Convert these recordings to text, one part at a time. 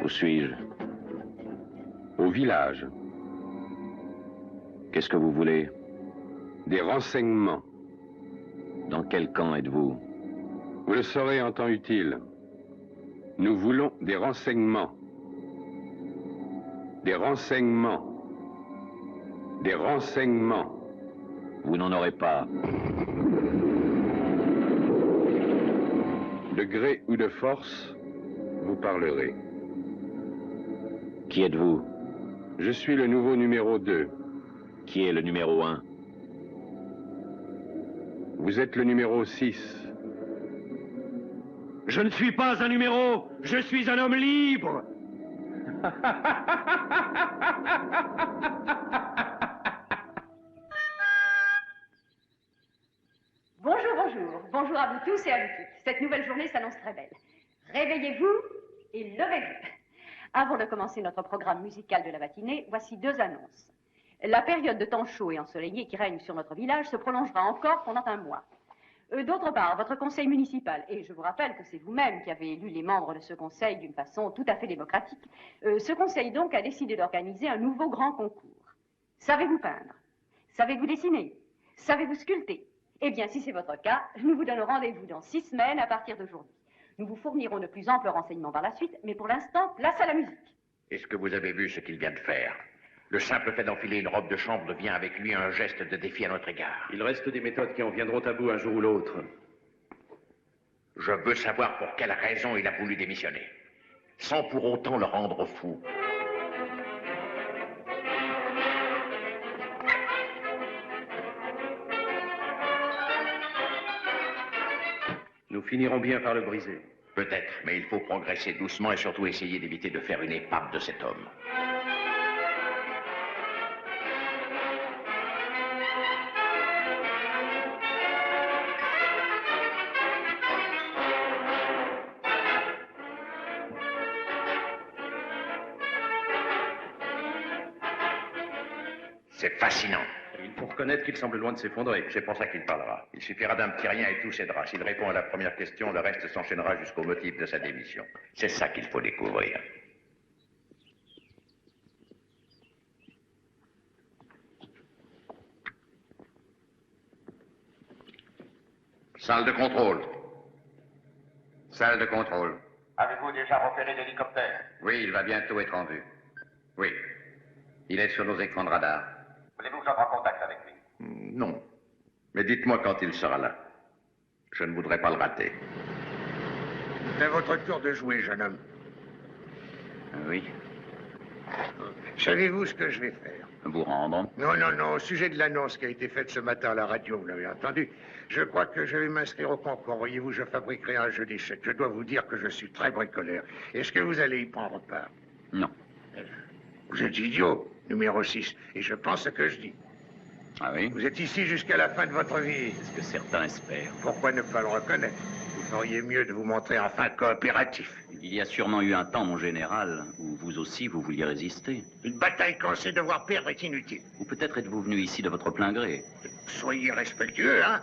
Où suis-je? Au village. Qu'est-ce que vous voulez? Des renseignements. Dans quel camp êtes-vous? Vous le saurez en temps utile. Nous voulons des renseignements. Des renseignements. Des renseignements. Vous n'en aurez pas. De gré ou de force, vous parlerez. Qui êtes-vous? Je suis le nouveau numéro 2. Qui est le numéro 1? Vous êtes le numéro 6. Je ne suis pas un numéro, je suis un homme libre. Bonjour à vous tous et à vous toutes. Cette nouvelle journée s'annonce très belle. Réveillez-vous et levez-vous. Avant de commencer notre programme musical de la matinée, voici 2 annonces. La période de temps chaud et ensoleillé qui règne sur notre village se prolongera encore pendant un mois. D'autre part, votre conseil municipal, et je vous rappelle que c'est vous-même qui avez élu les membres de ce conseil d'une façon tout à fait démocratique, ce conseil donc a décidé d'organiser un nouveau grand concours. Savez-vous peindre? Savez-vous dessiner? Savez-vous sculpter? Eh bien, si c'est votre cas, nous vous donnons rendez-vous dans 6 semaines à partir d'aujourd'hui. Nous vous fournirons de plus amples renseignements par la suite, mais pour l'instant, place à la musique. Est-ce que vous avez vu ce qu'il vient de faire? Le simple fait d'enfiler une robe de chambre devient avec lui un geste de défi à notre égard. Il reste des méthodes qui en viendront à bout un jour ou l'autre. Je veux savoir pour quelle raison il a voulu démissionner, sans pour autant le rendre fou. Nous finirons bien par le briser. Peut-être, mais il faut progresser doucement et surtout essayer d'éviter de faire une épave de cet homme. C'est fascinant. Il faut reconnaître qu'il semble loin de s'effondrer. C'est pour ça qu'il parlera. Il suffira d'un petit rien et tout cédera. S'il répond à la première question, le reste s'enchaînera jusqu'au motif de sa démission. C'est ça qu'il faut découvrir. Salle de contrôle. Salle de contrôle. Avez-vous déjà repéré l'hélicoptère? Oui, il va bientôt être en vue. Oui. Il est sur nos écrans de radar. Voulez-vous que j'entre en contact avec lui? Non. Mais dites-moi quand il sera là. Je ne voudrais pas le rater. C'est votre tour de jouer, jeune homme. Oui. Savez-vous ce que je vais faire? Vous rendre? Non. Au sujet de l'annonce qui a été faite ce matin à la radio, vous l'avez entendu, je crois que je vais m'inscrire au concours. Voyez-vous, je fabriquerai un jeu d'échecs. Je dois vous dire que je suis très bricoleur. Est-ce que vous allez y prendre part? Non. Vous êtes idiot, numéro 6, et je pense ce que je dis. Ah oui? Vous êtes ici jusqu'à la fin de votre vie. C'est ce que certains espèrent. Pourquoi ne pas le reconnaître? Vous feriez mieux de vous montrer enfin coopératif. Il y a sûrement eu un temps, mon général, où vous aussi, vous vouliez résister. Une bataille qu'on sait devoir perdre est inutile. Ou peut-être êtes-vous venu ici de votre plein gré. Soyez respectueux, hein?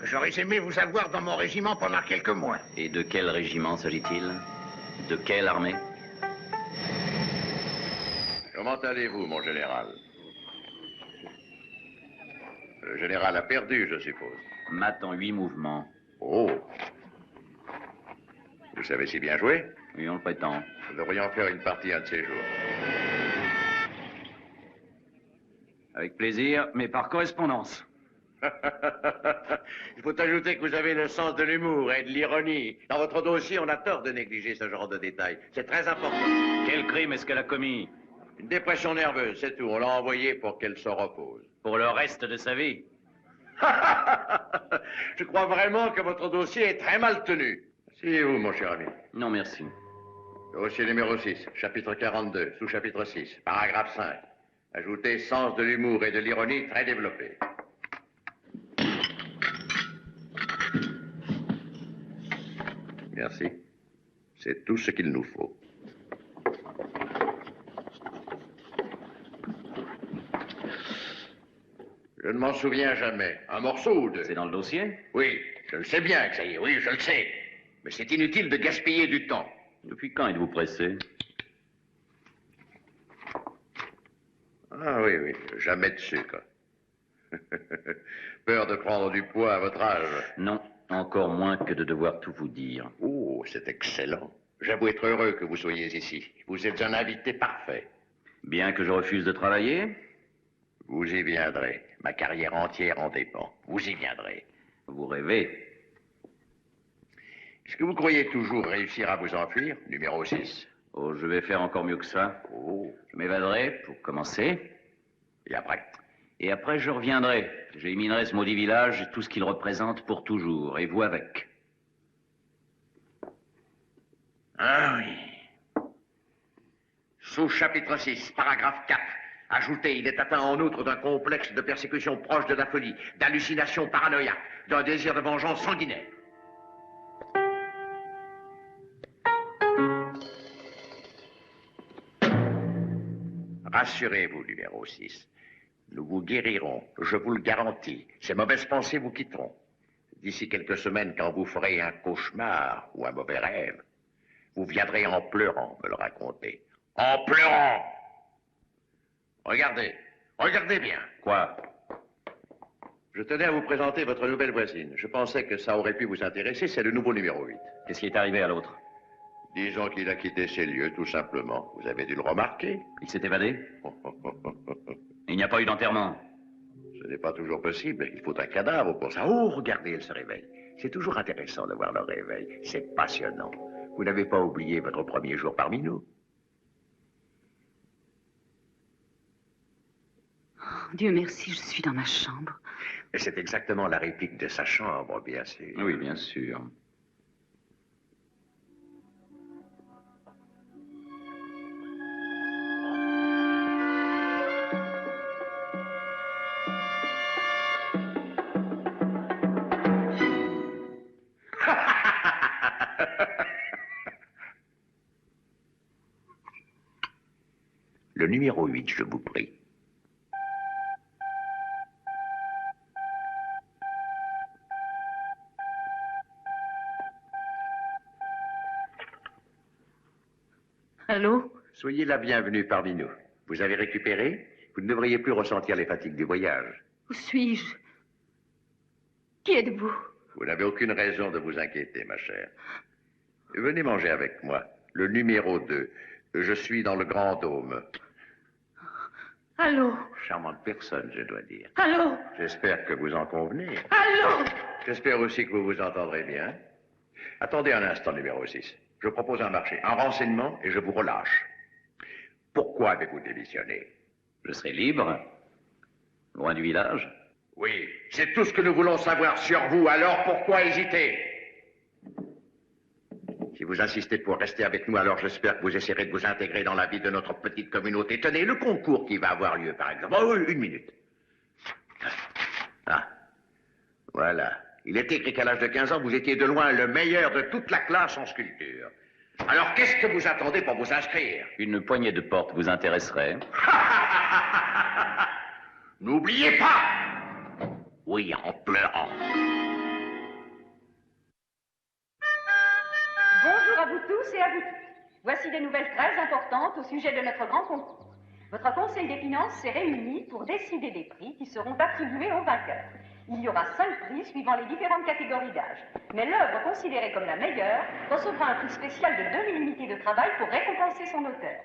J'aurais aimé vous avoir dans mon régiment pendant quelques mois. Et de quel régiment s'agit-il? De quelle armée? Comment allez-vous, mon général? Le général a perdu, je suppose. Mat en 8 mouvements. Oh! Vous savez si bien jouer? Oui, on le prétend. Nous devrions faire une partie un de ces jours. Avec plaisir, mais par correspondance. Il faut ajouter que vous avez le sens de l'humour et de l'ironie. Dans votre dossier, on a tort de négliger ce genre de détails. C'est très important. Quel crime est-ce qu'elle a commis? Une dépression nerveuse, c'est tout. On l'a envoyée pour qu'elle se repose. Pour le reste de sa vie? Je crois vraiment que votre dossier est très mal tenu. Asseyez-vous, mon cher ami. Non, merci. Dossier numéro 6, chapitre 42, sous-chapitre 6, paragraphe 5. Ajoutez sens de l'humour et de l'ironie très développé. Merci. C'est tout ce qu'il nous faut. Je ne m'en souviens jamais. Un morceau ou deux. C'est dans le dossier? Oui, je le sais bien que ça y est, oui, je le sais. Mais c'est inutile de gaspiller du temps. Depuis quand êtes-vous pressé? Ah oui, oui, jamais de sucre. Peur de prendre du poids à votre âge? Non, encore moins que de devoir tout vous dire. Oh, c'est excellent. J'avoue être heureux que vous soyez ici. Vous êtes un invité parfait. Bien que je refuse de travailler, Vous y viendrez. Ma carrière entière en dépend. Vous y viendrez. vous rêvez. Est-ce que vous croyez toujours réussir à vous enfuir, numéro 6? Oh, je vais faire encore mieux que ça. Oh, Je m'évaderai, pour commencer. et après? Et après, je reviendrai. J'éliminerai ce maudit village et tout ce qu'il représente pour toujours. Et vous avec. Ah oui. Sous-chapitre 6, paragraphe 4. Ajouté, il est atteint en outre d'un complexe de persécution proche de la folie, d'hallucination paranoïaque, d'un désir de vengeance sanguinaire. Rassurez-vous, numéro 6. Nous vous guérirons, je vous le garantis. Ces mauvaises pensées vous quitteront. D'ici quelques semaines, quand vous ferez un cauchemar ou un mauvais rêve, vous viendrez en pleurant me le raconter. En pleurant! Regardez, regardez bien. Quoi? Je tenais à vous présenter votre nouvelle voisine. Je pensais que ça aurait pu vous intéresser, c'est le nouveau numéro 8. Qu'est-ce qui est arrivé à l'autre? Disons qu'il a quitté ces lieux, tout simplement. Vous avez dû le remarquer. Il s'est évadé? Il n'y a pas eu d'enterrement. Ce n'est pas toujours possible. Il faut un cadavre pour ça. Oh, regardez, elle se réveille. C'est toujours intéressant de voir le réveil. C'est passionnant. Vous n'avez pas oublié votre premier jour parmi nous. Oh, Dieu merci, je suis dans ma chambre. Et c'est exactement la réplique de sa chambre, bien sûr. Oui, bien sûr. Le numéro 8, je vous prie. Allô? Soyez la bienvenue parmi nous. Vous avez récupéré? Vous ne devriez plus ressentir les fatigues du voyage. Où suis-je? Qui êtes-vous? Vous n'avez aucune raison de vous inquiéter, ma chère. Venez manger avec moi. Le numéro 2. Je suis dans le Grand Dôme. Allô? Charmante personne, je dois dire. Allô? J'espère que vous en convenez. Allô? J'espère aussi que vous vous entendrez bien. Attendez un instant, numéro 6. Je propose un marché, un renseignement, et je vous relâche. Pourquoi avez-vous démissionné? Je serai libre. Loin du village. Oui, c'est tout ce que nous voulons savoir sur vous, alors pourquoi hésiter? Si vous insistez pour rester avec nous, alors j'espère que vous essaierez de vous intégrer dans la vie de notre petite communauté. Tenez, le concours qui va avoir lieu, par exemple. Oh, une minute. Ah, voilà. Il est écrit qu'à l'âge de 15 ans, vous étiez de loin le meilleur de toute la classe en sculpture. Alors, qu'est-ce que vous attendez pour vous inscrire? Une poignée de porte vous intéresserait? N'oubliez pas! Oui, en pleurant. Bonjour à vous tous et à vous toutes. Voici des nouvelles très importantes au sujet de notre grand concours. Votre conseil des finances s'est réuni pour décider des prix qui seront attribués aux vainqueurs. Il y aura 5 prix suivant les différentes catégories d'âge. Mais l'œuvre considérée comme la meilleure recevra un prix spécial de 2000 unités de travail pour récompenser son auteur.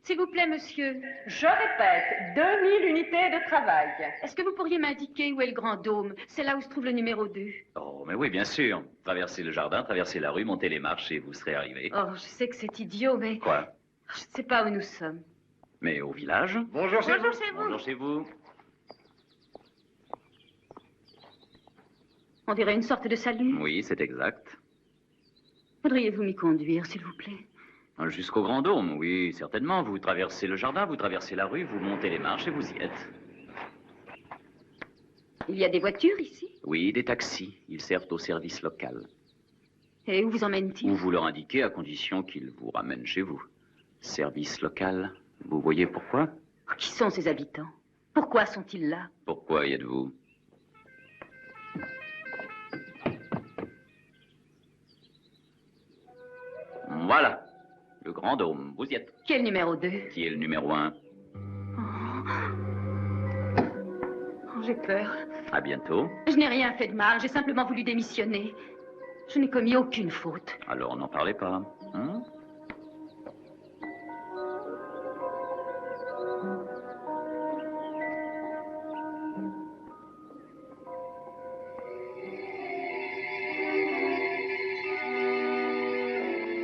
S'il vous plaît, monsieur, Je répète, 2000 unités de travail. est-ce que vous pourriez m'indiquer où est le Grand Dôme? C'est là où se trouve le numéro 2. Oh, mais oui, bien sûr. Traversez le jardin, traversez la rue, montez les marches et vous serez arrivé. Oh, je sais que c'est idiot, mais Quoi? je ne sais pas où nous sommes. Mais au village? Bonjour, c'est Bonjour, vous. c'est vous. Bonjour chez vous. On dirait une sorte de salut. Oui, c'est exact. Voudriez-vous m'y conduire, s'il vous plaît? Jusqu'au Grand Dôme, oui, certainement. Vous traversez le jardin, vous traversez la rue, vous montez les marches et vous y êtes. Il y a des voitures ici? Oui, des taxis. Ils servent au service local. Et où vous emmènent-ils? Ou vous leur indiquez à condition qu'ils vous ramènent chez vous. Service local. Vous voyez pourquoi? Qui sont ces habitants? Pourquoi sont-ils là? Pourquoi y êtes-vous? Voilà. Le Grand Dôme, vous y êtes. Quel numéro 2? Qui est le numéro 1? Oh, Oh, j'ai peur. À bientôt. Je n'ai rien fait de mal, j'ai simplement voulu démissionner. Je n'ai commis aucune faute. Alors, n'en parlez pas. Hein?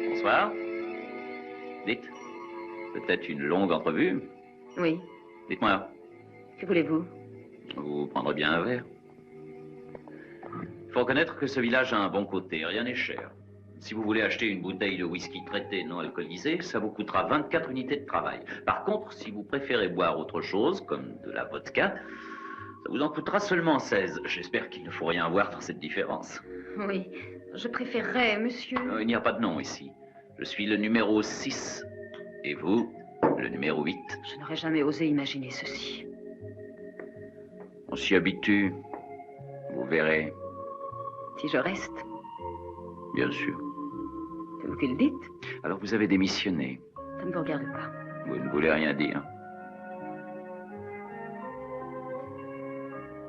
Bonsoir. Dites, peut-être une longue entrevue? Oui. Dites-moi, Que voulez-vous? vous prendrez bien un verre? Il faut reconnaître que ce village a un bon côté, rien n'est cher. Si vous voulez acheter une bouteille de whisky traité non alcoolisé, ça vous coûtera 24 unités de travail. Par contre, si vous préférez boire autre chose, comme de la vodka, ça vous en coûtera seulement 16. J'espère qu'il ne faut rien voir dans cette différence. Oui. Je préférerais, monsieur... Il n'y a pas de nom ici. Je suis le numéro 6. Et vous, le numéro 8. Je n'aurais jamais osé imaginer ceci. On s'y habitue. Vous verrez. Si je reste, Bien sûr. c'est vous qui le dites. Alors vous avez démissionné. Ça ne vous regarde pas. Vous ne voulez rien dire.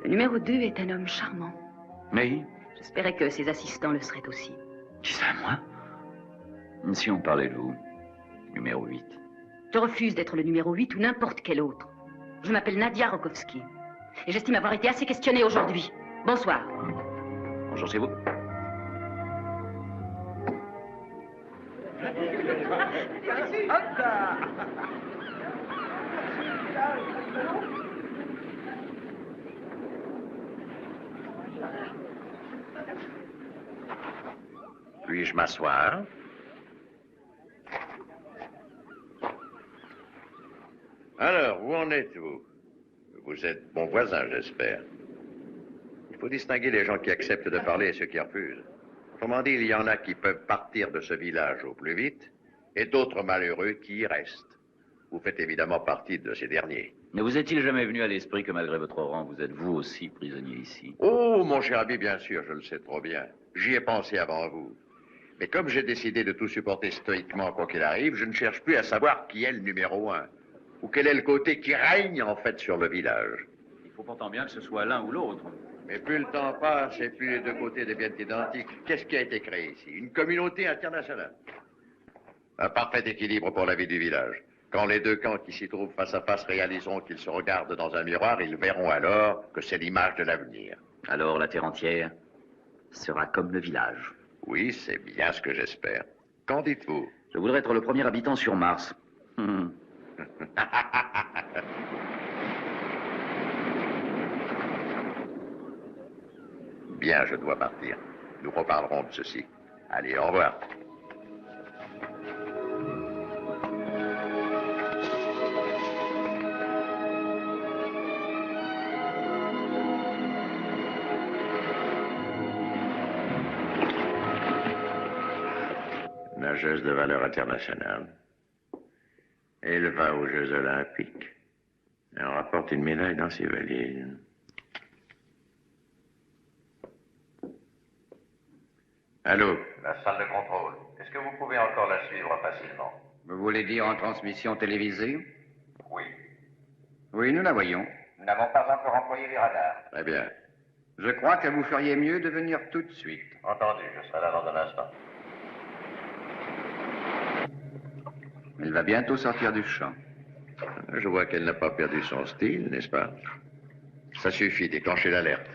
Le numéro 2 est un homme charmant. Mais, J'espérais que ses assistants le seraient aussi. qui ça, moi? Si on parlait de vous, numéro 8. Je refuse d'être le numéro 8 ou n'importe quel autre. Je m'appelle Nadia Rokovski. Et j'estime avoir été assez questionnée aujourd'hui. Bonsoir. Bonjour chez vous. Puis-je m'asseoir? Alors, où en êtes-vous? Vous êtes bon voisin, j'espère. Il faut distinguer les gens qui acceptent de parler et ceux qui refusent. Autrement dit, il y en a qui peuvent partir de ce village au plus vite, et d'autres malheureux qui y restent. Vous faites évidemment partie de ces derniers. Ne vous est-il jamais venu à l'esprit que malgré votre rang, vous êtes vous aussi prisonnier ici? Oh, mon cher ami, bien sûr, je le sais trop bien. J'y ai pensé avant vous. Mais comme j'ai décidé de tout supporter stoïquement quoi qu'il arrive, je ne cherche plus à savoir qui est le numéro 1. Ou quel est le côté qui règne, en fait, sur le village. Il faut pourtant bien que ce soit l'un ou l'autre. Mais plus le temps passe et plus les deux côtés deviennent identiques. Qu'est-ce qui a été créé ici? Une communauté internationale. Un parfait équilibre pour la vie du village. Quand les deux camps qui s'y trouvent face à face réaliseront qu'ils se regardent dans un miroir, ils verront alors que c'est l'image de l'avenir. Alors la terre entière sera comme le village. Oui, c'est bien ce que j'espère. Qu'en dites-vous? Je voudrais être le premier habitant sur Mars. Bien, je dois partir. Nous reparlerons de ceci. Allez, au revoir. Nageuse de valeur internationale. Elle va aux Jeux Olympiques. Elle rapporte une médaille dans ses valises. Allô? La salle de contrôle. Est-ce que vous pouvez encore la suivre facilement? Vous voulez dire en transmission télévisée? Oui. Oui, nous la voyons. Nous n'avons pas encore employé les radars. Très bien. Je crois que vous feriez mieux de venir tout de suite. Entendu, je serai là dans un instant. Elle va bientôt sortir du champ. Je vois qu'elle n'a pas perdu son style, n'est-ce pas? Ça suffit, déclenchez l'alerte.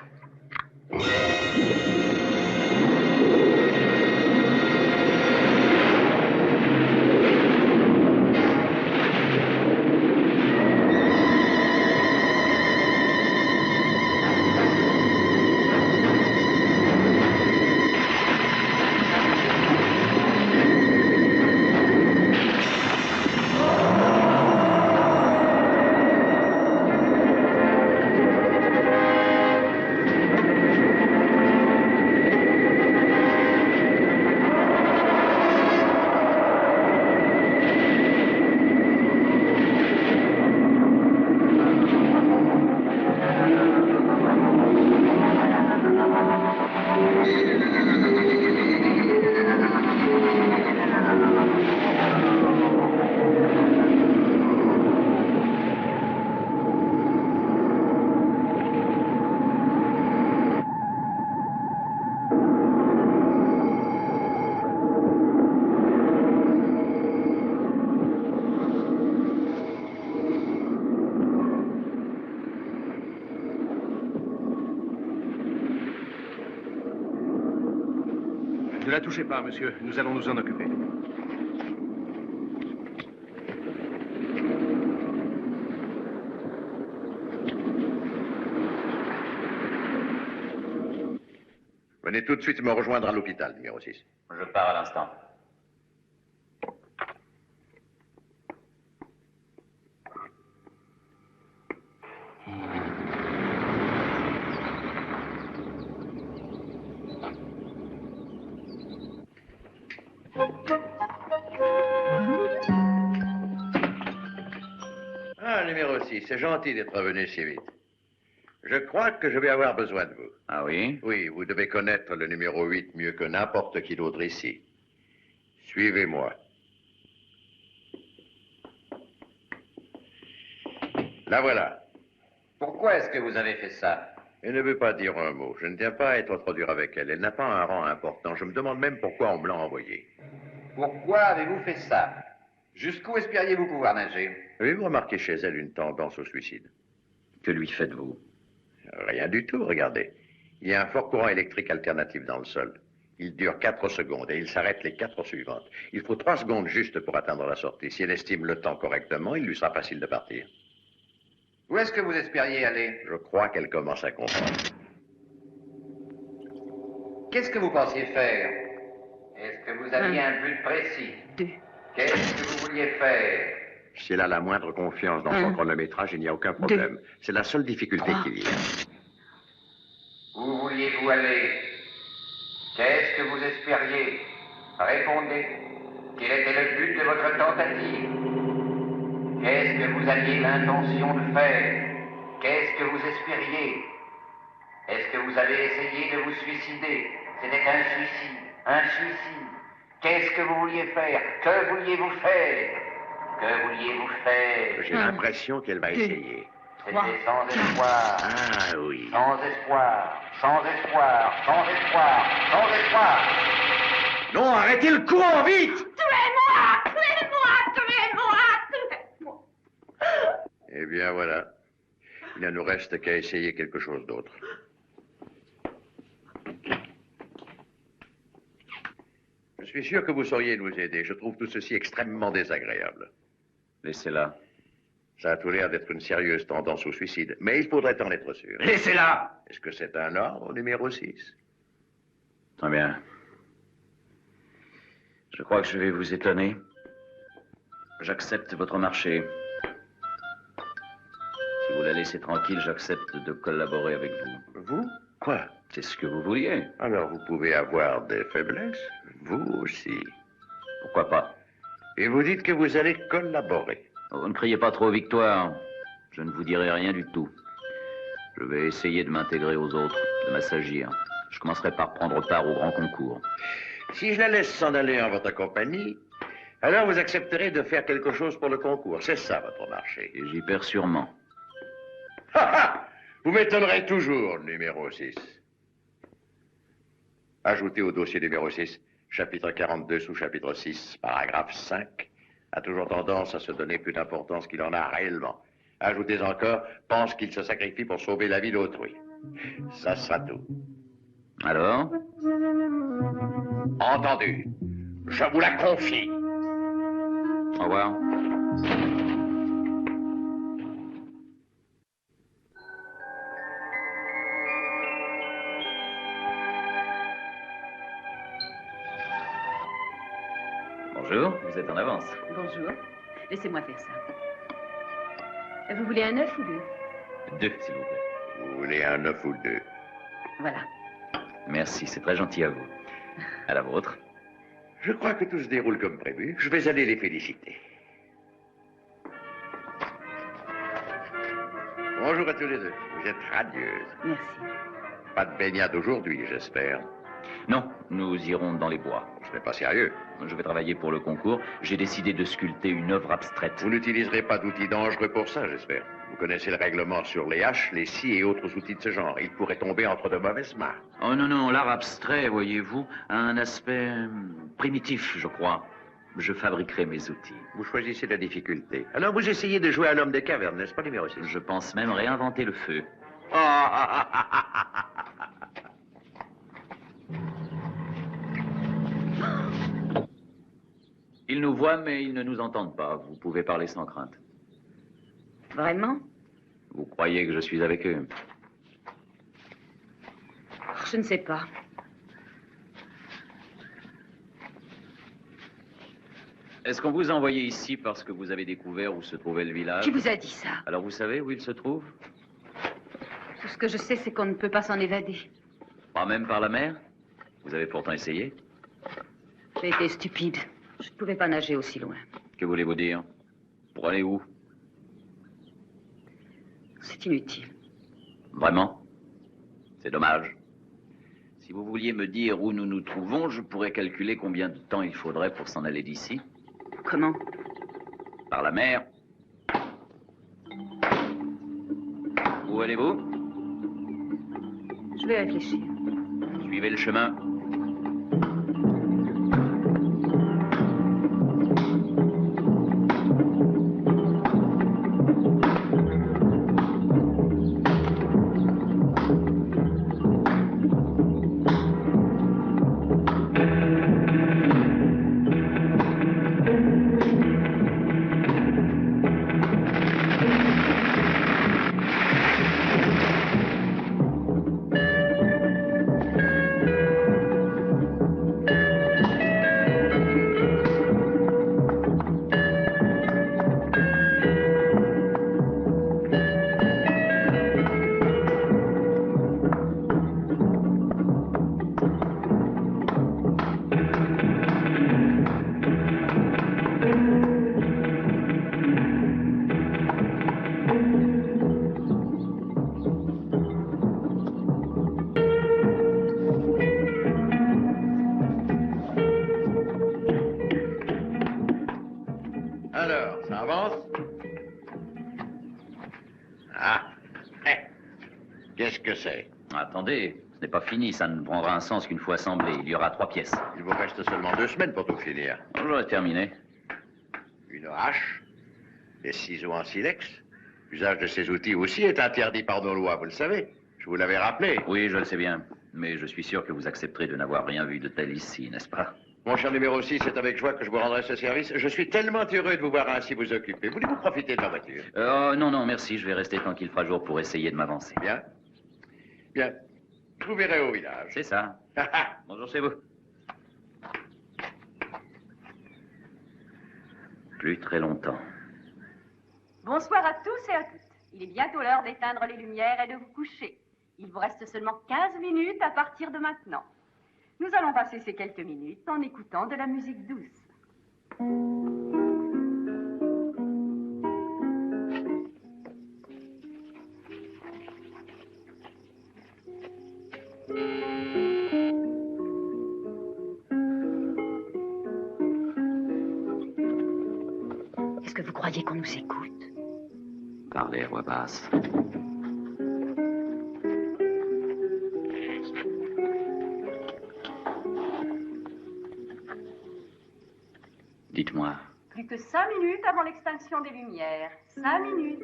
Ne la touchez pas, monsieur. Nous allons nous en occuper. Venez tout de suite me rejoindre à l'hôpital, numéro 6. Je pars à l'instant. Ah, numéro 6, c'est gentil d'être revenu si vite. Je crois que je vais avoir besoin de vous. Ah oui? Oui, vous devez connaître le numéro 8 mieux que n'importe qui d'autre ici. Suivez-moi. La voilà. Pourquoi est-ce que vous avez fait ça? Elle ne veut pas dire un mot. Je ne tiens pas à être trop dur avec elle. Elle n'a pas un rang important. Je me demande même pourquoi on me l'a envoyée. Pourquoi avez-vous fait ça? Jusqu'où espériez-vous pouvoir nager? Avez-vous remarqué chez elle une tendance au suicide? Que lui faites-vous? Rien du tout, regardez. Il y a un fort courant électrique alternatif dans le sol. Il dure 4 secondes et il s'arrête les 4 suivantes. Il faut 3 secondes juste pour atteindre la sortie. Si elle estime le temps correctement, il lui sera facile de partir. Où est-ce que vous espériez aller? Je crois qu'elle commence à comprendre. Qu'est-ce que vous pensiez faire? Est-ce que vous aviez un but précis? 2. Qu'est-ce que vous vouliez faire? Si elle a la moindre confiance dans son chronométrage, il n'y a aucun problème. C'est la seule difficulté qu'il y a. Où vouliez-vous aller? Qu'est-ce que vous espériez? Répondez. Quel était le but de votre tentative? Qu'est-ce que vous aviez l'intention de faire? Qu'est-ce que vous espériez? Est-ce que vous avez essayé de vous suicider? C'était un suicide. Un suicide. Qu'est-ce que vous vouliez faire? Que vouliez-vous faire? Que vouliez-vous faire? J'ai l'impression qu'elle va essayer. C'était sans espoir. Ah oui. Sans espoir. Sans espoir. Sans espoir. Sans espoir. Non, arrêtez le courant, vite! Tuez-moi! Tuez-moi! Tuez-moi! Tuez-moi! Eh bien, voilà. Il ne nous reste qu'à essayer quelque chose d'autre. Je suis sûr que vous sauriez nous aider. Je trouve tout ceci extrêmement désagréable. Laissez-la. Ça a tout l'air d'être une sérieuse tendance au suicide, mais il faudrait en être sûr. Laissez-la! Est-ce que c'est un ordre, numéro 6? Très bien. Je crois que je vais vous étonner. J'accepte votre marché. Si vous la laissez tranquille, j'accepte de collaborer avec vous. Vous? Quoi? C'est ce que vous vouliez. Alors vous pouvez avoir des faiblesses, vous aussi. Pourquoi pas? Et vous dites que vous allez collaborer. Oh, ne criez pas trop victoire. Je ne vous dirai rien du tout. Je vais essayer de m'intégrer aux autres, de m'assagir. Je commencerai par prendre part au grand concours. Si je la laisse s'en aller en votre compagnie, alors vous accepterez de faire quelque chose pour le concours. C'est ça votre marché. Et j'y perds sûrement. Vous m'étonnerez toujours, numéro 6. Ajoutez au dossier numéro 6, chapitre 42 sous-chapitre 6, paragraphe 5, a toujours tendance à se donner plus d'importance qu'il en a réellement. Ajoutez encore, pense qu'il se sacrifie pour sauver la vie d'autrui. Ça sera tout. Alors? Entendu. Je vous la confie. Au revoir. Bonjour, vous êtes en avance. Bonjour. Laissez-moi faire ça. Vous voulez un 9 ou 2? 2, s'il vous plaît. Vous voulez un 9 ou 2? Voilà. Merci, c'est très gentil à vous. À la vôtre. Je crois que tout se déroule comme prévu. Je vais aller les féliciter. Bonjour à tous les deux. Vous êtes radieuses. Merci. Pas de baignade aujourd'hui, j'espère. Non, nous irons dans les bois. Ce n'est pas sérieux. Je vais travailler pour le concours. J'ai décidé de sculpter une œuvre abstraite. Vous n'utiliserez pas d'outils dangereux pour ça, j'espère. Vous connaissez le règlement sur les haches, les scies et autres outils de ce genre. Il pourrait tomber entre de mauvaises mains. Oh non, non, l'art abstrait, voyez-vous, a un aspect primitif, je crois. Je fabriquerai mes outils. Vous choisissez la difficulté. Alors vous essayez de jouer à l'homme des cavernes, n'est-ce pas, numéro 6? Je pense même réinventer le feu. Ils nous voient, mais ils ne nous entendent pas. Vous pouvez parler sans crainte. Vraiment? Vous croyez que je suis avec eux? Je ne sais pas. Est-ce qu'on vous a envoyé ici parce que vous avez découvert où se trouvait le village? Qui vous a dit ça? Alors vous savez où il se trouve? Tout ce que je sais, c'est qu'on ne peut pas s'en évader. Pas même par la mer? Vous avez pourtant essayé? J'ai été stupide. Je ne pouvais pas nager aussi loin. Que voulez-vous dire? Pour aller où? C'est inutile. Vraiment? C'est dommage. Si vous vouliez me dire où nous nous trouvons, je pourrais calculer combien de temps il faudrait pour s'en aller d'ici. Comment? Par la mer. Où allez-vous? Je vais réfléchir. Suivez le chemin. Alors, ça avance? Ah. Qu'est-ce que c'est? Attendez, ce n'est pas fini. Ça ne prendra un sens qu'une fois assemblé. Il y aura 3 pièces. Il vous reste seulement 2 semaines pour tout finir. J'aurai terminé. Une hache, des ciseaux en silex. L'usage de ces outils aussi est interdit par nos lois, vous le savez. Je vous l'avais rappelé. Oui, je le sais bien. Mais je suis sûr que vous accepterez de n'avoir rien vu de tel ici, n'est-ce pas? Mon cher numéro 6, c'est avec joie que je vous rendrai ce service. Je suis tellement heureux de vous voir ainsi vous occuper. Voulez-vous profiter de ma voiture? Non, non, merci. Je vais rester tant qu'il fera jour pour essayer de m'avancer. Bien. Bien. Je vous verrai au village. C'est ça. Bonjour chez vous. Plus très longtemps. Bonsoir à tous et à toutes. Il est bientôt l'heure d'éteindre les lumières et de vous coucher. Il vous reste seulement 15 minutes à partir de maintenant. Nous allons passer ces quelques minutes en écoutant de la musique douce. Est-ce que vous croyez qu'on nous écoute? Parlez à voix basse. Dites-moi. Plus que 5 minutes avant l'extinction des lumières. 5 minutes.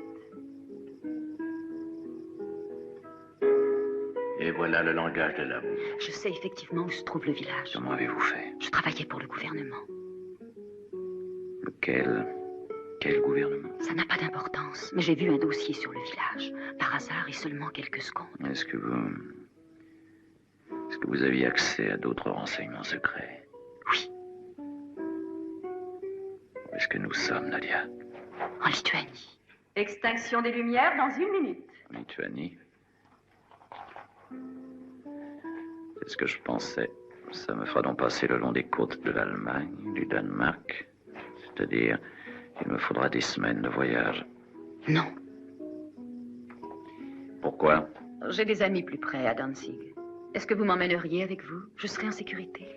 Et voilà le langage de l'amour. Je sais effectivement où se trouve le village. Comment avez-vous fait? Je travaillais pour le gouvernement. Quel gouvernement? Ça n'a pas d'importance, mais j'ai vu un dossier sur le village. Par hasard et seulement quelques secondes. Est-ce que vous aviez accès à d'autres renseignements secrets? Oui. Où est-ce que nous sommes, Nadia? En Lituanie. Extinction des lumières dans 1 minute. En Lituanie? C'est ce que je pensais. Ça me fera donc passer le long des côtes de l'Allemagne, du Danemark. C'est-à-dire, il me faudra des semaines de voyage. Non. Pourquoi? J'ai des amis plus près à Danzig. Est-ce que vous m'emmèneriez avec vous? Je serai en sécurité.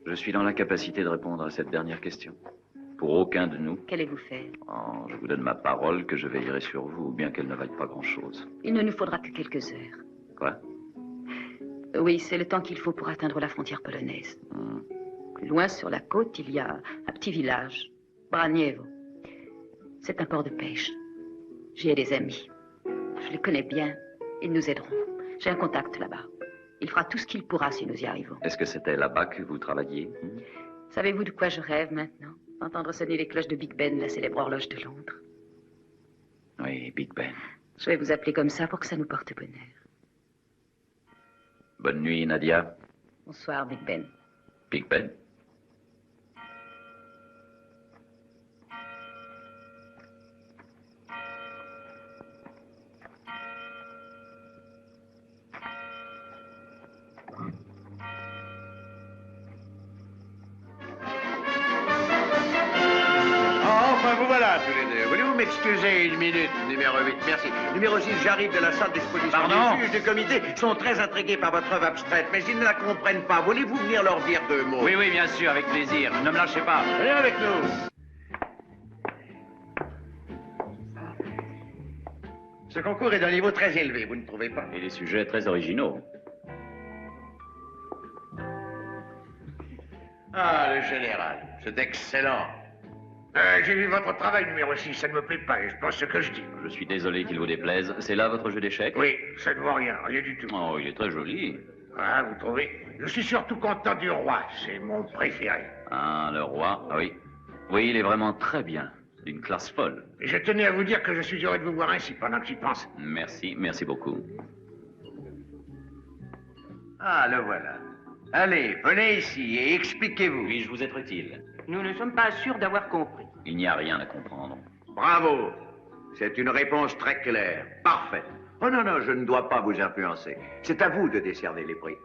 Je suis dans l'incapacité de répondre à cette dernière question. Pour aucun de nous. Qu'allez-vous faire? Oh, je vous donne ma parole que je veillerai sur vous, bien qu'elle ne vaille pas grand-chose. Il ne nous faudra que quelques heures. Quoi? Oui, c'est le temps qu'il faut pour atteindre la frontière polonaise. Plus loin, sur la côte, il y a un petit village, Braniewo. C'est un port de pêche. J'y ai des amis. Je les connais bien. Ils nous aideront. J'ai un contact là-bas. Il fera tout ce qu'il pourra si nous y arrivons. Est-ce que c'était là-bas que vous travailliez? Savez-vous de quoi je rêve maintenant? Entendre sonner les cloches de Big Ben, la célèbre horloge de Londres. Oui, Big Ben. Je vais vous appeler comme ça pour que ça nous porte bonheur. Bonne nuit, Nadia. Bonsoir, Big Ben. Big Ben. Enfin, vous voilà tous les deux. Voulez-vous m'excuser une minute, numéro 8? Merci. Numéro 6, j'arrive de la salle d'exposition. Pardon? Les juges du comité sont très intrigués par votre œuvre abstraite, mais ils ne la comprennent pas. Voulez-vous venir leur dire 2 mots? Oui, oui, bien sûr, avec plaisir. Ne me lâchez pas. Venez avec nous. Ce concours est d'un niveau très élevé, vous ne trouvez pas? Et des sujets très originaux. Ah, le général, c'est excellent. J'ai vu votre travail, numéro 6, ça ne me plaît pas, et je pense ce que je dis. Je suis désolé qu'il vous déplaise. C'est là votre jeu d'échecs? Oui, ça ne vaut rien, rien du tout. Oh, il est très joli. Ah, vous trouvez? Je suis surtout content du roi, c'est mon préféré. Ah, le roi, ah oui. Oui, il est vraiment très bien. D'une classe folle. Et je tenais à vous dire que je suis heureux de vous voir ainsi pendant que j'y pense. Merci, merci beaucoup. Ah, le voilà. Allez, venez ici et expliquez-vous. Puis-je vous être utile? Nous ne sommes pas sûrs d'avoir compris. Il n'y a rien à comprendre. Bravo. C'est une réponse très claire, parfaite. Oh non, non, je ne dois pas vous influencer. C'est à vous de décerner les prix.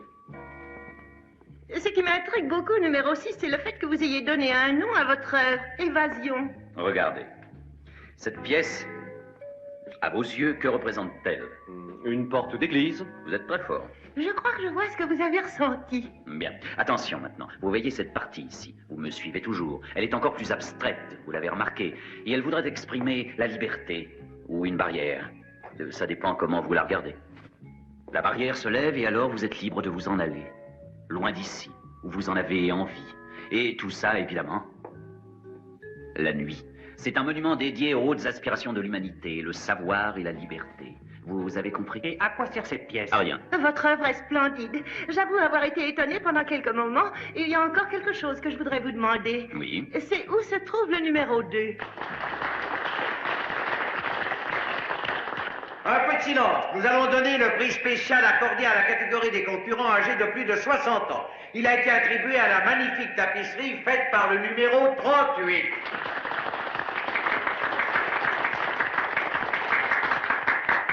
Ce qui m'intrigue beaucoup, numéro 6, c'est le fait que vous ayez donné un nom à votre évasion. Regardez. Cette pièce, à vos yeux, que représente-t-elle? Une porte d'église. Vous êtes très fort. Je crois que je vois ce que vous avez ressenti. Bien. Attention maintenant. Vous voyez cette partie ici. Vous me suivez toujours. Elle est encore plus abstraite, vous l'avez remarqué. Et elle voudrait exprimer la liberté ou une barrière. Ça dépend comment vous la regardez. La barrière se lève et alors vous êtes libre de vous en aller. Loin d'ici, où vous en avez envie. Et tout ça, évidemment, la nuit. C'est un monument dédié aux hautes aspirations de l'humanité, le savoir et la liberté. Vous avez compris? Et à quoi sert cette pièce? À rien. Votre œuvre est splendide. J'avoue avoir été étonnée pendant quelques moments. Il y a encore quelque chose que je voudrais vous demander. Oui. C'est où se trouve le numéro 2? Un peu de silence. Nous allons donner le prix spécial accordé à la catégorie des concurrents âgés de plus de 60 ans. Il a été attribué à la magnifique tapisserie faite par le numéro 38.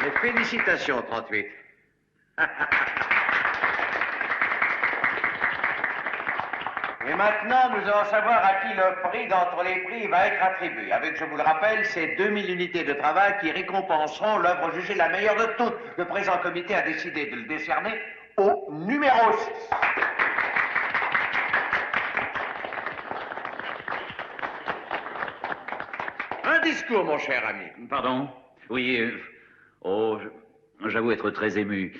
Et félicitations, 38. Et maintenant, nous allons savoir à qui le prix d'entre les prix va être attribué. Avec, je vous le rappelle, ces 2000 unités de travail qui récompenseront l'œuvre jugée la meilleure de toutes. Le présent comité a décidé de le décerner au numéro 6. Un discours, mon cher ami. Pardon? Oui, j'avoue être très ému.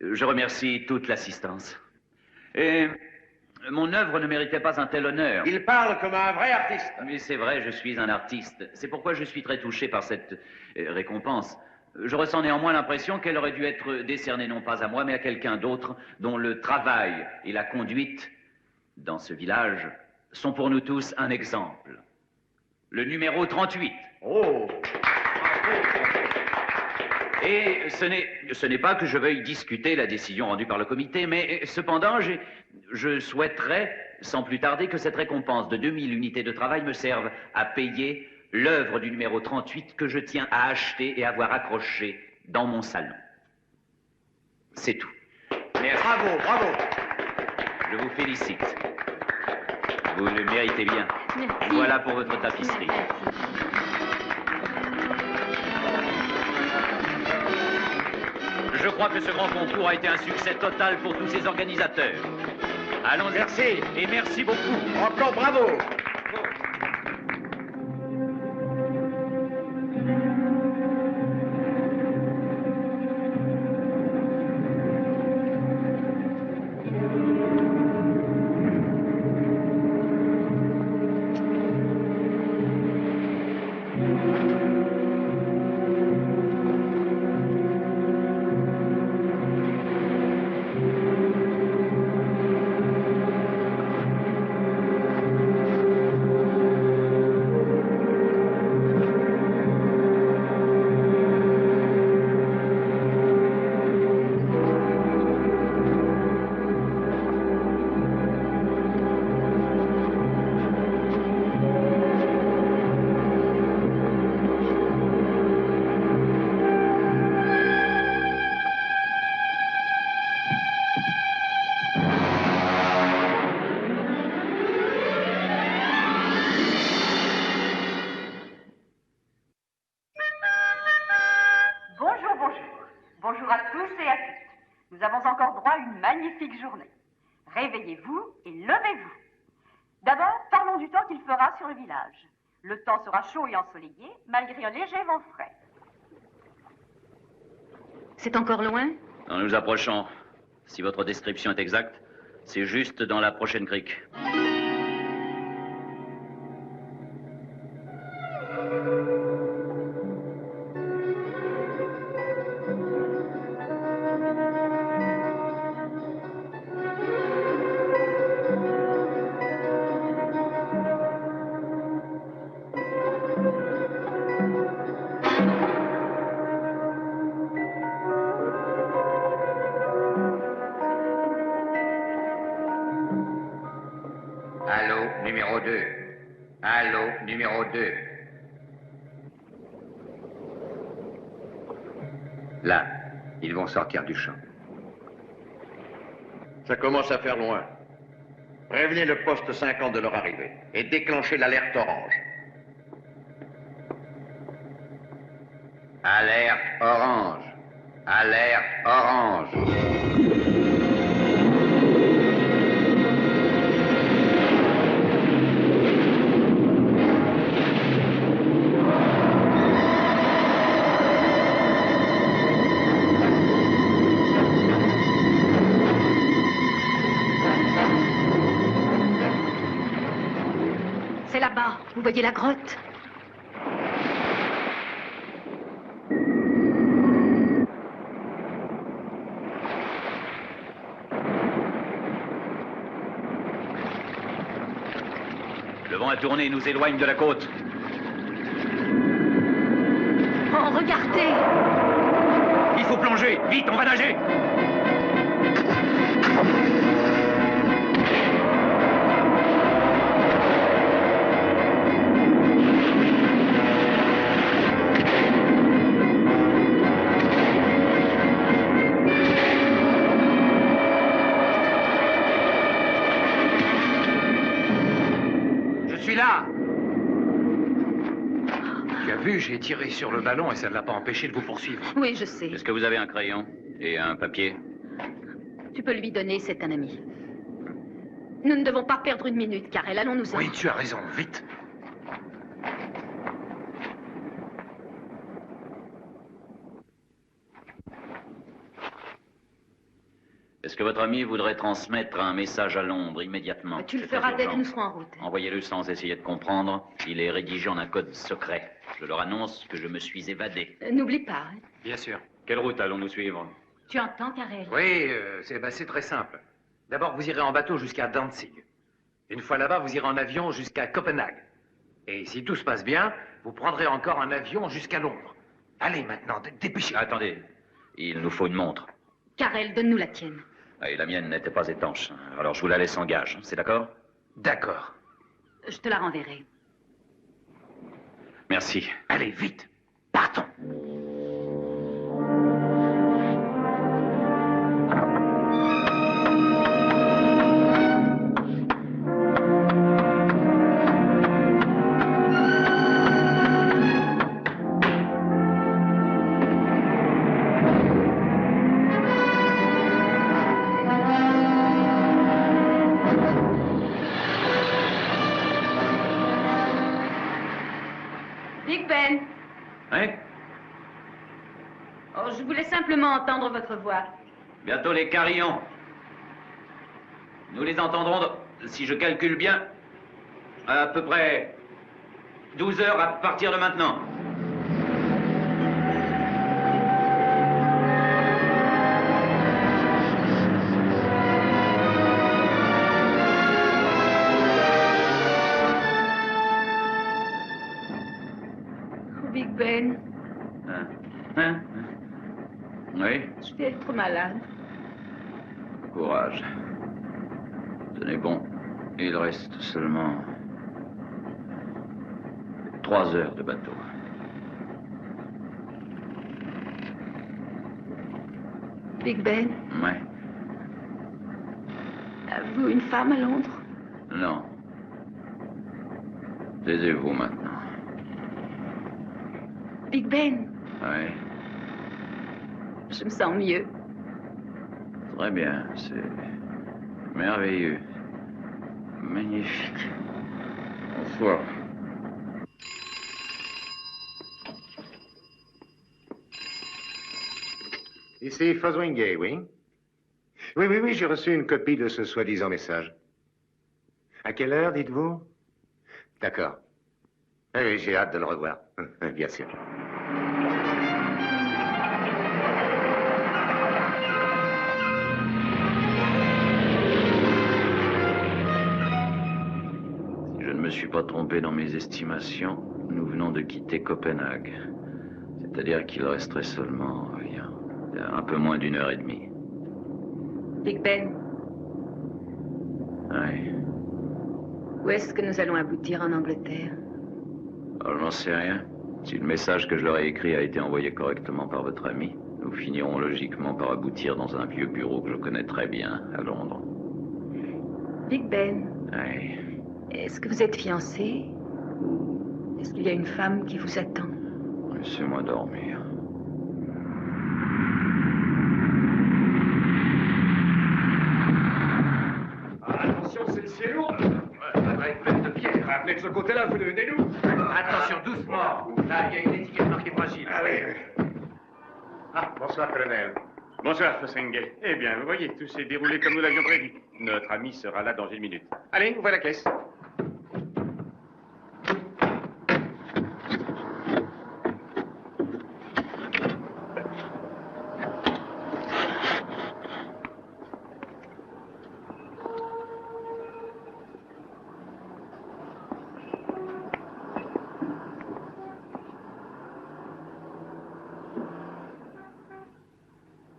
Je remercie toute l'assistance. Et mon œuvre ne méritait pas un tel honneur. Il parle comme un vrai artiste. Mais c'est vrai, je suis un artiste. C'est pourquoi je suis très touché par cette récompense. Je ressens néanmoins l'impression qu'elle aurait dû être décernée non pas à moi, mais à quelqu'un d'autre, dont le travail et la conduite dans ce village sont pour nous tous un exemple. Le numéro 38. Oh! Et ce n'est pas que je veuille discuter la décision rendue par le comité, mais cependant, je souhaiterais, sans plus tarder, que cette récompense de 2000 unités de travail me serve à payer l'œuvre du numéro 38 que je tiens à acheter et à voir accrochée dans mon salon. C'est tout. Merci. Bravo, bravo. Je vous félicite. Vous le méritez bien. Merci. Voilà pour votre tapisserie. Je crois que ce grand concours a été un succès total pour tous ses organisateurs. Allons-y. Merci. Et merci beaucoup. Encore bravo. Bonjour à tous et à toutes. Nous avons encore droit à une magnifique journée. Réveillez-vous et levez-vous. D'abord, parlons du temps qu'il fera sur le village. Le temps sera chaud et ensoleillé, malgré un léger vent frais. C'est encore loin? En nous approchant, si votre description est exacte, c'est juste dans la prochaine crique. Allô, numéro 2. Allô, numéro 2. Là, ils vont sortir du champ. Ça commence à faire loin. Prévenez le poste 50 de leur arrivée et déclenchez l'alerte orange. Alerte orange. Alerte orange. C'est là-bas. Vous voyez la grotte? Le vent a tourné et nous éloigne de la côte. Oh, regardez! Il faut plonger. Vite, on va nager. Je suis là. Tu as vu, j'ai tiré sur le ballon et ça ne l'a pas empêché de vous poursuivre. Oui, je sais. Est-ce que vous avez un crayon et un papier? Tu peux lui donner, c'est un ami. Nous ne devons pas perdre une minute, Karel. Allons-nous-en. Oui, tu as raison. Vite. Est-ce que votre ami voudrait transmettre un message à Londres immédiatement? Tu le C'est très feras dès que urgent. nous serons en route. Envoyez-le sans essayer de comprendre. Il est rédigé en un code secret. Je leur annonce que je me suis évadé. N'oublie pas, hein. Bien sûr. Quelle route allons-nous suivre? Tu entends, Karel? Oui, c'est très simple. D'abord, vous irez en bateau jusqu'à Danzig. Une fois là-bas, vous irez en avion jusqu'à Copenhague. Et si tout se passe bien, vous prendrez encore un avion jusqu'à Londres. Allez maintenant, dépêchez-vous. Attendez, il nous faut une montre. Karel, donne-nous la tienne. Ah, et la mienne n'était pas étanche. Alors je vous la laisse en gage. C'est d'accord? D'accord. Je te la renverrai. Merci. Allez, vite. Partons. Big Ben. Hein? Oh, je voulais simplement entendre votre voix. Bientôt les carillons. Nous les entendrons, si je calcule bien, à peu près 12 heures à partir de maintenant. Oh, Big Ben, Hein? Oui, je vais être malade. courage. Tenez bon, il reste seulement 3 heures de bateau. Big Ben, Ouais, avez-vous une femme à Londres? non. Taisez-vous maintenant. Big Ben, Oui. Je me sens mieux. Très bien, c'est merveilleux. Magnifique. Bonsoir. Ici Fotheringay, oui? Oui, j'ai reçu une copie de ce soi-disant message. À quelle heure, dites-vous? D'accord. Oui, j'ai hâte de le revoir. Bien sûr. Si je ne me suis pas trompé dans mes estimations, nous venons de quitter Copenhague. C'est-à-dire qu'il resterait seulement il y a un peu moins d'une heure et demie. Big Ben, Oui. où est-ce que nous allons aboutir en Angleterre? Alors, j'en sais rien. Si le message que je leur ai écrit a été envoyé correctement par votre ami, nous finirons logiquement par aboutir dans un vieux bureau que je connais très bien à Londres. Big Ben, Oui. est-ce que vous êtes fiancé? Ou est-ce qu'il y a une femme qui vous attend? Laissez-moi dormir. Attention, c'est lourd. Avec pleine de pierres. Rappelez de ce côté-là, vous devez nous. Attention, doucement. Là, il y a une étiquette marquée fragile. Ah oui. Ah, bonsoir, colonel. Bonsoir, Fotheringay. Eh bien, vous voyez, tout s'est déroulé comme nous l'avions prévu. Notre ami sera là dans une minute. Allez, ouvrez la caisse.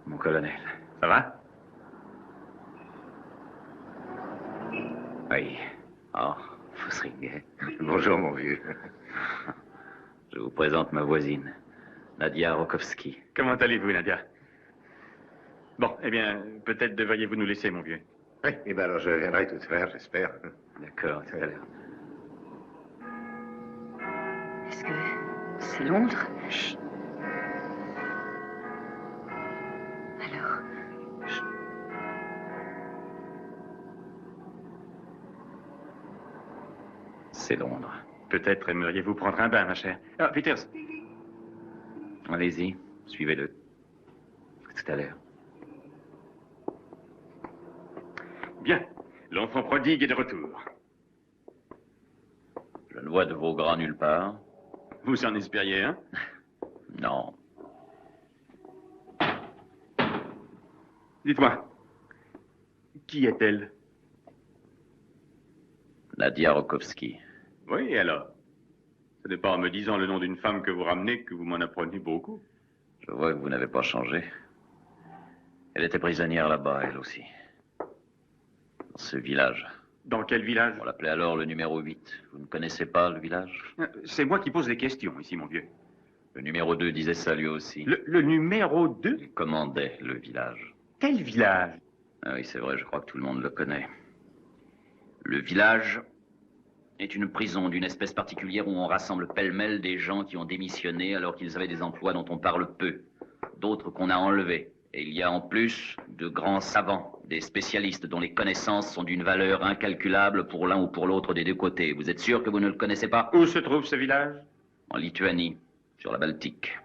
Mon colonel. Ça va? Oui. Oh, Fotheringay. Bonjour, mon vieux. Je vous présente ma voisine, Nadia Rokovski. Comment allez-vous, Nadia? Bon, eh bien, peut-être devriez-vous nous laisser, mon vieux. Oui, eh bien alors je viendrai tout à l'heure, j'espère. D'accord, tout à l'heure. Est-ce que c'est Londres? Chut. Alors, C'est Londres. Peut-être aimeriez-vous prendre un bain, ma chère. Ah, Peters. Allez-y, suivez-le. Tout à l'heure. Bien. L'enfant prodigue est de retour. Je ne vois de vos gras nulle part. Vous en espériez un? Non. Dites-moi, qui est-elle? Nadia Rokovski. Oui, et alors? Ce n'est pas en me disant le nom d'une femme que vous ramenez que vous m'en apprenez beaucoup. Je vois que vous n'avez pas changé. Elle était prisonnière là-bas, elle aussi. Dans ce village. Dans quel village? On l'appelait alors le numéro 8. Vous ne connaissez pas le village? C'est moi qui pose les questions ici, mon vieux. Le numéro 2 disait ça lui aussi. Le numéro 2? Il commandait le village. Quel village? Ah oui, c'est vrai, je crois que tout le monde le connaît. Le village est une prison d'une espèce particulière où on rassemble pêle-mêle des gens qui ont démissionné alors qu'ils avaient des emplois dont on parle peu, d'autres qu'on a enlevés. Et il y a en plus de grands savants, des spécialistes dont les connaissances sont d'une valeur incalculable pour l'un ou pour l'autre des deux côtés. Vous êtes sûr que vous ne le connaissez pas? Où se trouve ce village? En Lituanie, sur la Baltique.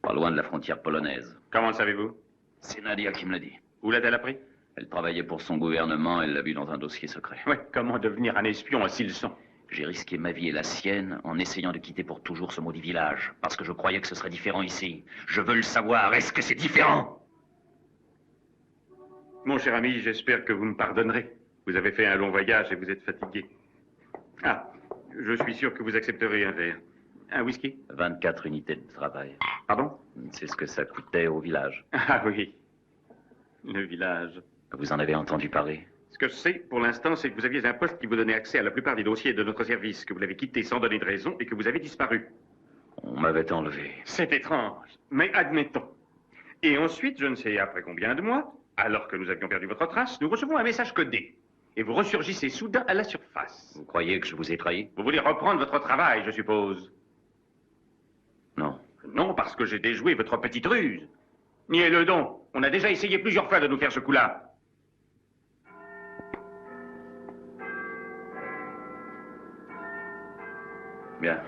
Pas loin de la frontière polonaise. Comment le savez-vous? C'est Nadia qui me l'a dit. Où l'a-t-elle appris? Elle travaillait pour son gouvernement, elle l'a vu dans un dossier secret. Oui, comment devenir un espion à s'ils sont? J'ai risqué ma vie et la sienne en essayant de quitter pour toujours ce maudit village, parce que je croyais que ce serait différent ici. Je veux le savoir, est-ce que c'est différent? Mon cher ami, j'espère que vous me pardonnerez. Vous avez fait un long voyage et vous êtes fatigué. Ah, je suis sûr que vous accepterez un verre. Un whisky? 24 unités de travail. Pardon? C'est ce que ça coûtait au village. Ah oui, le village. Vous en avez entendu parler? Ce que je sais, pour l'instant, c'est que vous aviez un poste qui vous donnait accès à la plupart des dossiers de notre service, que vous l'avez quitté sans donner de raison et que vous avez disparu. On m'avait enlevé. C'est étrange, mais admettons. Et ensuite, je ne sais après combien de mois, alors que nous avions perdu votre trace, nous recevons un message codé. Et vous ressurgissez soudain à la surface. Vous croyez que je vous ai trahi? Vous voulez reprendre votre travail, je suppose? Non. Non, parce que j'ai déjoué votre petite ruse. Niez-le donc. On a déjà essayé plusieurs fois de nous faire ce coup-là. Bien.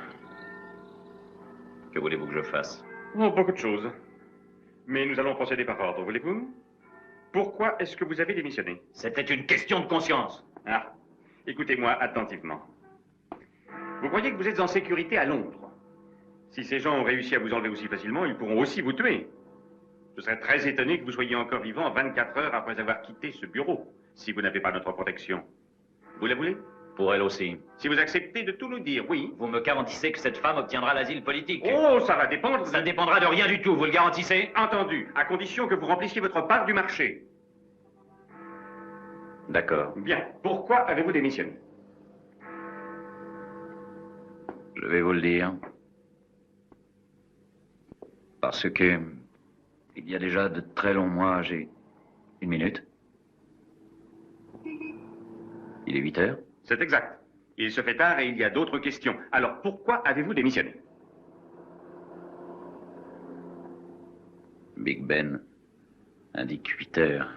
Que voulez-vous que je fasse? Oh, beaucoup de choses. Mais nous allons procéder par ordre, voulez-vous? Pourquoi est-ce que vous avez démissionné? C'était une question de conscience. Ah, écoutez-moi attentivement. Vous croyez que vous êtes en sécurité à Londres? Si ces gens ont réussi à vous enlever aussi facilement, ils pourront aussi vous tuer. Je serais très étonné que vous soyez encore vivant 24 heures après avoir quitté ce bureau, si vous n'avez pas notre protection. Vous la voulez? Pour elle aussi. Si vous acceptez de tout nous dire, oui. Vous me garantissez que cette femme obtiendra l'asile politique? Oh, ça va dépendre. Ça ne dépendra de rien du tout, vous le garantissez? Entendu, à condition que vous remplissiez votre part du marché. D'accord. Bien. Pourquoi avez-vous démissionné? Je vais vous le dire. Parce que, il y a déjà de très longs mois, j'ai... Une minute. Il est 8 heures. C'est exact. Il se fait tard et il y a d'autres questions. Alors, pourquoi avez-vous démissionné? Big Ben indique 8 heures.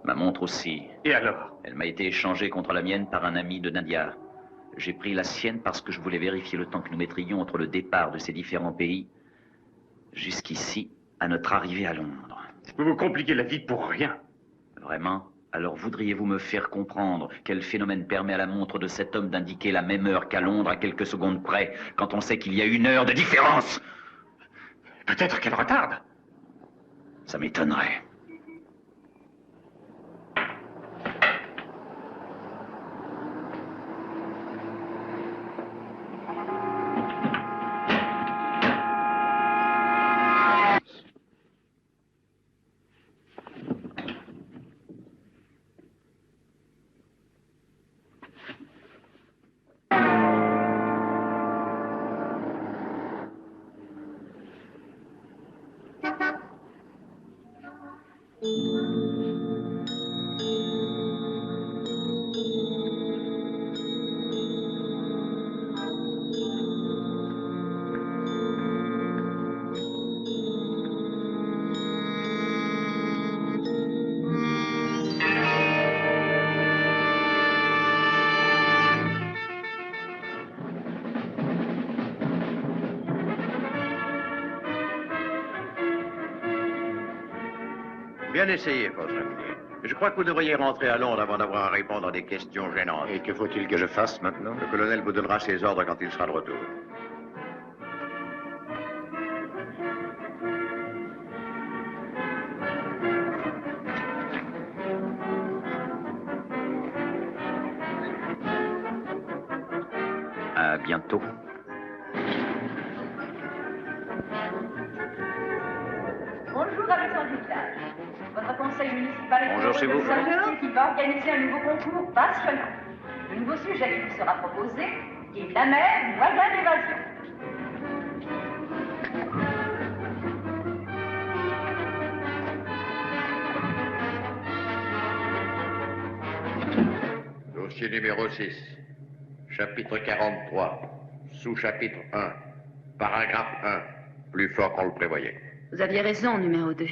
Ma montre aussi. Et alors? Elle m'a été échangée contre la mienne par un ami de Nadia. J'ai pris la sienne parce que je voulais vérifier le temps que nous mettrions entre le départ de ces différents pays jusqu'ici à notre arrivée à Londres. Vous vous compliquez la vie pour rien. Vraiment? Alors voudriez-vous me faire comprendre quel phénomène permet à la montre de cet homme d'indiquer la même heure qu'à Londres à quelques secondes près, quand on sait qu'il y a 1 heure de différence? Peut-être qu'elle retarde. Ça m'étonnerait. Bien essayé, votre ami. Je crois que vous devriez rentrer à Londres avant d'avoir à répondre à des questions gênantes. Et que faut-il que je fasse maintenant? Le colonel vous donnera ses ordres quand il sera de retour. À bientôt. Bonjour, habitants du village. Votre conseil municipal est Bonjour chez vous. qui va organiser un nouveau concours passionnant. Le nouveau sujet qui vous sera proposé est la mer, moyen d'évasion. Dossier numéro 6. Chapitre 43. Sous-chapitre 1. Paragraphe 1. Plus fort qu'on le prévoyait. Vous aviez raison, numéro 2.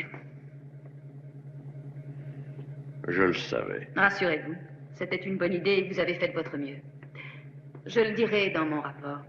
Je le savais. Rassurez-vous, c'était une bonne idée et vous avez fait de votre mieux. Je le dirai dans mon rapport.